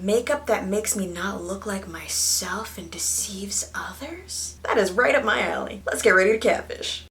Makeup that makes me not look like myself and deceives others? That is right up my alley. Let's get ready to catfish.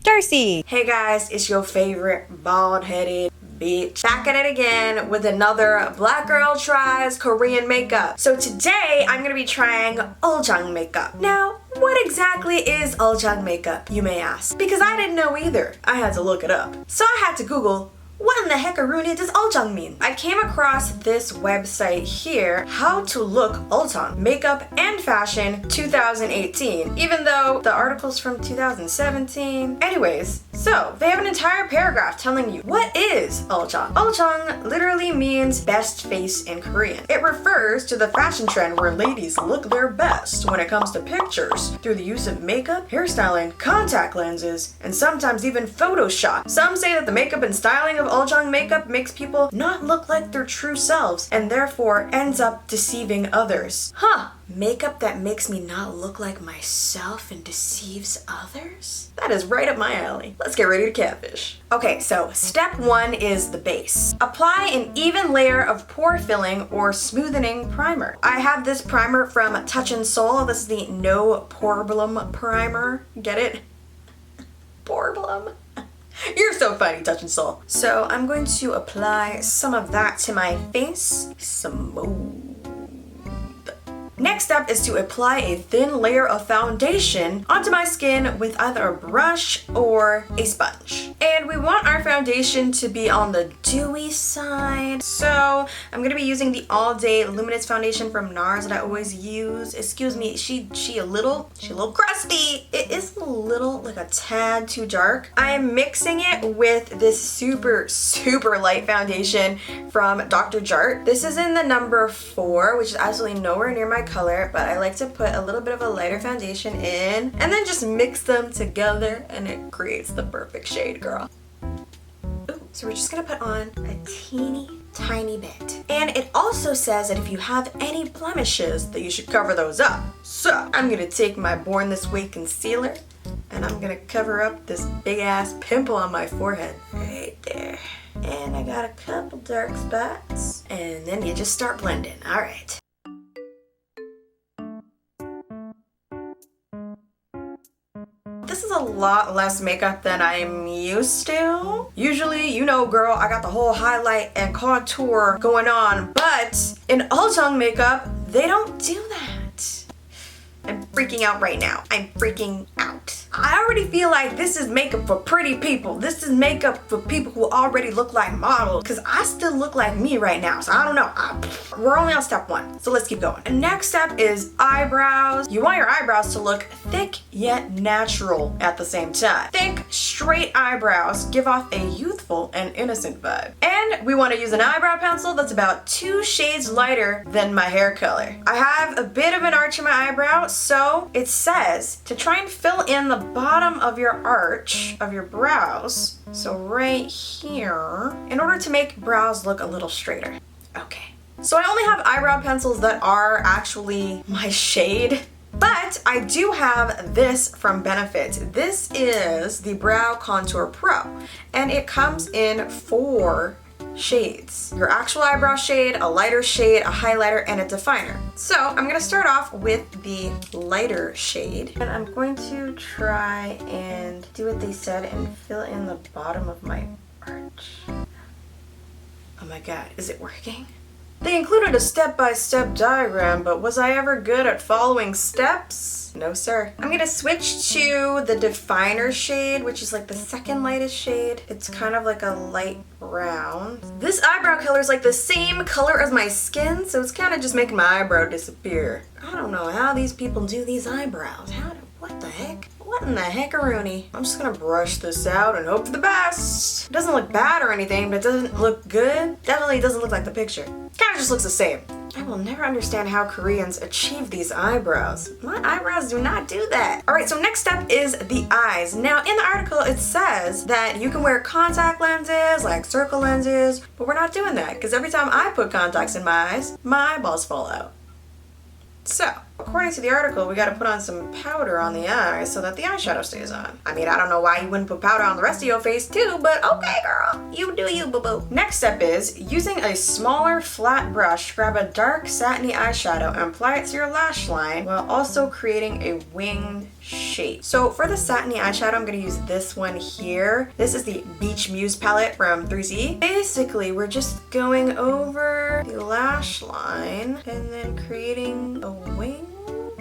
Darcei! Hey guys, it's your favorite bald-headed bitch. Back at it again with another Black Girl Tries Korean Makeup. So today I'm gonna be trying Ulzzang makeup. Now, what exactly is Ulzzang makeup, you may ask? Because I didn't know either. I had to look it up. So I had to Google, what in the heckaroonie does Ulzzang mean? I came across this website here, How to Look Ulzzang, Makeup and Fashion 2018, even though the article's from 2017. Anyways, so they have an entire paragraph telling you what is Ulzzang. Ulzzang literally means best face in Korean. It refers to the fashion trend where ladies look their best when it comes to pictures through the use of makeup, hairstyling, contact lenses, and sometimes even Photoshop. Some say that the makeup and styling of Ulzzang makeup makes people not look like their true selves and therefore ends up deceiving others. Huh. Makeup that makes me not look like myself and deceives others? That is right up my alley. Let's get ready to catfish. Okay, so step 1 is the base. Apply an even layer of pore filling or smoothening primer. I have this primer from Touch in Seoul. This is the No Poreblem primer. Get it? Poreblem? You're so funny, Touch in Seoul. So I'm going to apply some of that to my face. Smooth. Next up is to apply a thin layer of foundation onto my skin with either a brush or a sponge. And we want our foundation to be on the dewy side. So I'm gonna be using the All Day Luminous foundation from NARS that I always use. Excuse me, she a little crusty. It is a little, like a tad too dark. I am mixing it with this super light foundation from Dr. Jart. This is in the number 4, which is absolutely nowhere near my color, but I like to put a little bit of a lighter foundation in and then just mix them together and it creates the perfect shade, girl. Ooh, so we're just gonna put on a teeny tiny bit. And it also says that if you have any blemishes that you should cover those up. So I'm gonna take my Born This Way concealer and I'm gonna cover up this big ass pimple on my forehead right there. And I got a couple dark spots and then you just start blending. All right. This is a lot less makeup than I'm used to. Usually, you know, girl, I got the whole highlight and contour going on, but in Ulzzang makeup, they don't do that. I'm freaking out right now. I'm freaking out. I already feel like this is makeup for pretty people. This is makeup for people who already look like models, because I still look like me right now, so I don't know. We're only on step 1, so let's keep going. And next step is eyebrows. You want your eyebrows to look thick yet natural at the same time. Thick, straight eyebrows give off a youthful and innocent vibe. And we want to use an eyebrow pencil that's about 2 shades lighter than my hair color. I have a bit of an arch in my eyebrow, so it says to try and fill in the bottom of your arch of your brows, so right here, in order to make brows look a little straighter. Okay. So I only have eyebrow pencils that are actually my shade, but I do have this from Benefit. This is the Brow Contour Pro, and it comes in 4 shades. Your actual eyebrow shade, a lighter shade, a highlighter, and a definer. So I'm gonna start off with the lighter shade, and I'm going to try and do what they said and fill in the bottom of my arch. Oh my god, is it working? They included a step-by-step diagram, but was I ever good at following steps? No, sir. I'm gonna switch to the definer shade, which is like the second lightest shade. It's kind of like a light brown. This eyebrow color is like the same color as my skin, so it's kind of just making my eyebrow disappear. I don't know how these people do these eyebrows. What the heck? What in the heckaroonie? I'm just gonna brush this out and hope for the best. It doesn't look bad or anything, but it doesn't look good. Definitely doesn't look like the picture. Kind of just looks the same. I will never understand how Koreans achieve these eyebrows. My eyebrows do not do that. All right, so next step is the eyes. Now, in the article, it says that you can wear contact lenses, like circle lenses, but we're not doing that, because every time I put contacts in my eyes, my eyeballs fall out. So, according to the article, we gotta put on some powder on the eyes so that the eyeshadow stays on. I mean, I don't know why you wouldn't put powder on the rest of your face too, but okay girl, you do you, boo-boo. Next step is, using a smaller flat brush, grab a dark satiny eyeshadow and apply it to your lash line while also creating a wing shape. So for the satiny eyeshadow, I'm gonna use this one here. This is the Beach Muse palette from 3CE. Basically, we're just going over the lash line and then creating a wing.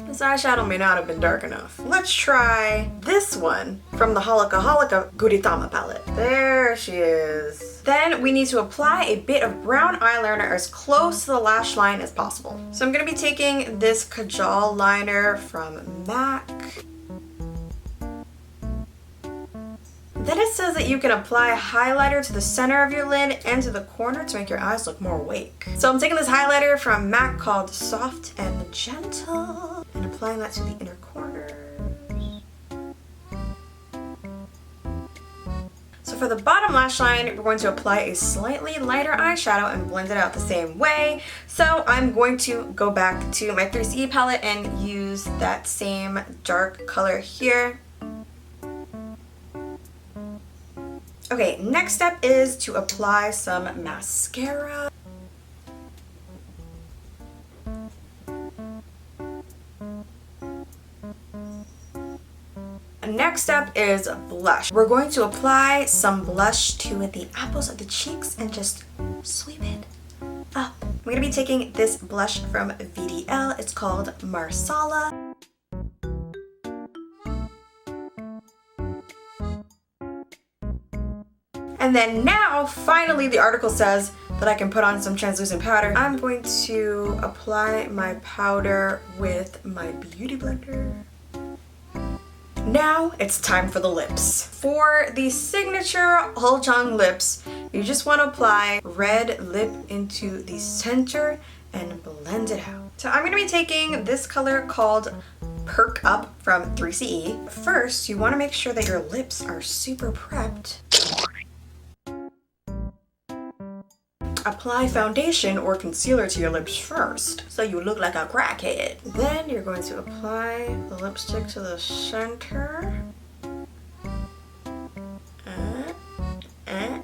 This eyeshadow may not have been dark enough. Let's try this one from the Holika Gudetama palette. There she is. Then we need to apply a bit of brown eyeliner as close to the lash line as possible. So I'm gonna be taking this Kajal liner from MAC. Then it says that you can apply a highlighter to the center of your lid and to the corner to make your eyes look more awake. So I'm taking this highlighter from MAC called Soft and Gentle and applying that to the inner corners. So for the bottom lash line, we're going to apply a slightly lighter eyeshadow and blend it out the same way. So I'm going to go back to my 3CE palette and use that same dark color here. Okay, next step is to apply some mascara. Next step is blush. We're going to apply some blush to the apples of the cheeks and just sweep it up. We're gonna be taking this blush from VDL. It's called Marsala. And then now, finally, the article says that I can put on some translucent powder. I'm going to apply my powder with my beauty blender. Now it's time for the lips. For the signature Ulzzang lips, you just want to apply red lip into the center and blend it out. So I'm going to be taking this color called Perk Up from 3CE. First, you want to make sure that your lips are super prepped. Apply foundation or concealer to your lips first, so you look like a crackhead. Then you're going to apply the lipstick to the center. And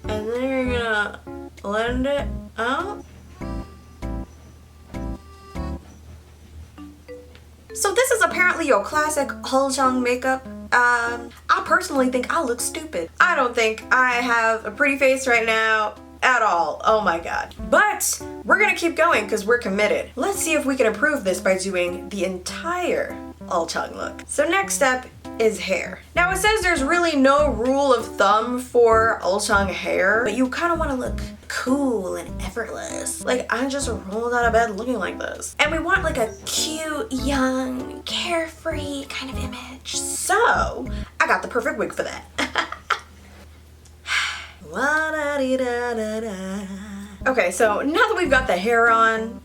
then you're gonna blend it out. So this is apparently your classic Ulzzang makeup. I personally think I look stupid. I don't think I have a pretty face right now at all. Oh my god. But we're gonna keep going because we're committed. Let's see if we can improve this by doing the entire Ulzzang look. So next step is hair. Now it says there's really no rule of thumb for Ulzzang hair, but you kind of want to look cool and effortless. Like I just rolled out of bed looking like this. And we want like a cute, young, carefree kind of image. So I got the perfect wig for that. Okay, so now that we've got the hair on,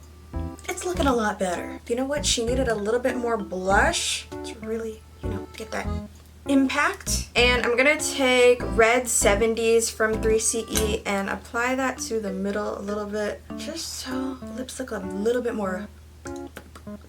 it's looking a lot better. You know what? She needed a little bit more blush to really, you know, get that impact. And I'm gonna take red 70s from 3CE and apply that to the middle a little bit, just so lips look a little bit more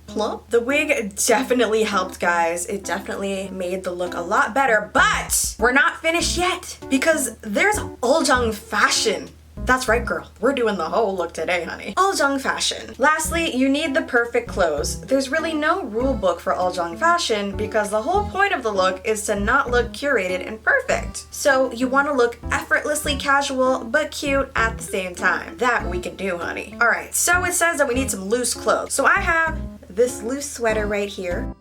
plump. The wig definitely helped, guys. It definitely made the look a lot better, but we're not finished yet because there's Ulzzang fashion. That's right, girl. We're doing the whole look today, honey. Ulzzang fashion. Lastly, you need the perfect clothes. There's really no rule book for Ulzzang fashion because the whole point of the look is to not look curated and perfect. So you want to look effortlessly casual but cute at the same time. That we can do, honey. All right, so it says that we need some loose clothes. So I have this loose sweater right here.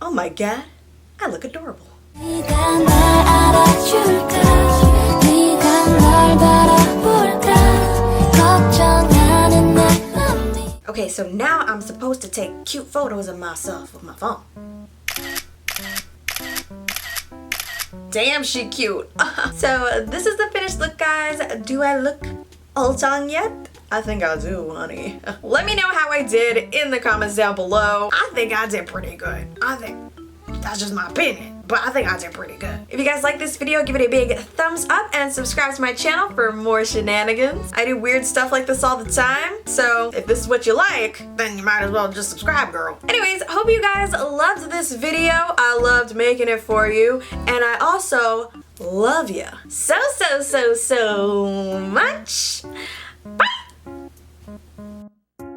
Oh my god, I look adorable. Okay, so now I'm supposed to take cute photos of myself with my phone. Damn, she cute. So this is the finished look, guys. Do I look Ulzzang yet? I think I do, honey. Let me know how I did in the comments down below. I think I did pretty good. I think that's just my opinion, but I think I did pretty good. If you guys like this video, give it a big thumbs up and subscribe to my channel for more shenanigans. I do weird stuff like this all the time, so if this is what you like, then you might as well just subscribe, girl. Anyways, hope you guys loved this video. I loved making it for you, and I also love you so much.